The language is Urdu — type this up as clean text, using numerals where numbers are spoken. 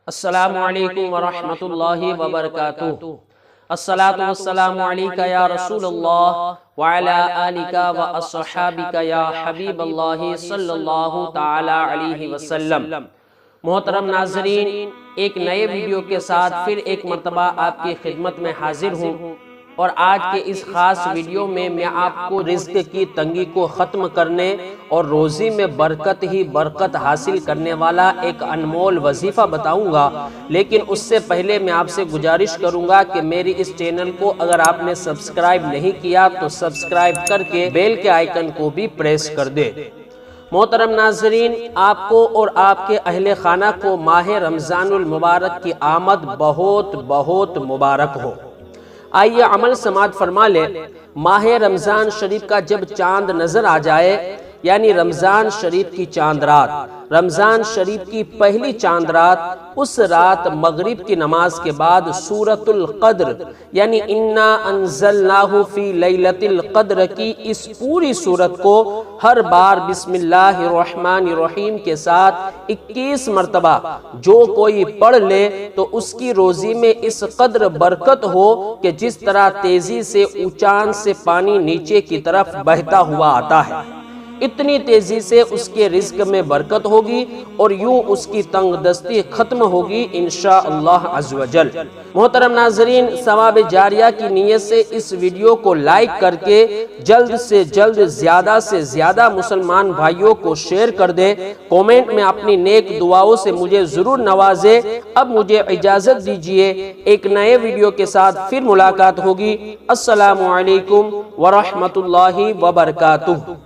السلام علیکم ورحمۃ اللہ وبرکاتہ۔ الصلاۃ والسلام علیک یا رسول اللہ وعلی آلک واصحابک یا حبیب اللہ صلی اللہ تعالی علیہ وسلم۔ محترم ناظرین، ایک نئے ویڈیو کے ساتھ پھر ایک مرتبہ آپ کی خدمت میں حاضر ہوں، اور آج کے اس خاص ویڈیو میں آپ کو رزق کی تنگی کو ختم کرنے اور روزی میں برکت ہی برکت حاصل کرنے والا ایک انمول وظیفہ بتاؤں گا۔ لیکن اس سے پہلے میں آپ سے گزارش کروں گا کہ میری اس چینل کو اگر آپ نے سبسکرائب نہیں کیا تو سبسکرائب کر کے بیل کے آئیکن کو بھی پریس کر دے۔ محترم ناظرین، آپ کو اور آپ کے اہل خانہ کو ماہ رمضان المبارک کی آمد بہت بہت مبارک ہو۔ آئیے عمل سماعت فرما لے۔ ماہ رمضان شریف کا جب چاند نظر آ جائے، یعنی رمضان شریف کی چاند رات، رمضان شریف کی پہلی چاند رات، اس رات مغرب کی نماز کے بعد سورۃ القدر یعنی انا انزلناہ فی لیلۃ القدر کی اس پوری سورت کو ہر بار بسم اللہ الرحمن الرحیم کے ساتھ 21 مرتبہ جو کوئی پڑھ لے تو اس کی روزی میں اس قدر برکت ہو کہ جس طرح تیزی سے اونچان سے پانی نیچے کی طرف بہتا ہوا آتا ہے، اتنی تیزی سے اس کے رزق میں برکت ہوگی اور یوں اس کی تنگ دستی ختم ہوگی انشاءاللہ عز و جل۔ محترم ناظرین، ثواب جاریہ کی نیت سے اس ویڈیو کو لائک کر کے جلد سے جلد زیادہ سے زیادہ مسلمان بھائیوں کو شیئر کر دے۔ کومنٹ میں اپنی نیک دعاؤں سے مجھے ضرور نوازے۔ اب مجھے اجازت دیجیے، ایک نئے ویڈیو کے ساتھ پھر ملاقات ہوگی۔ السلام علیکم ورحمۃ اللہ وبرکاتہ۔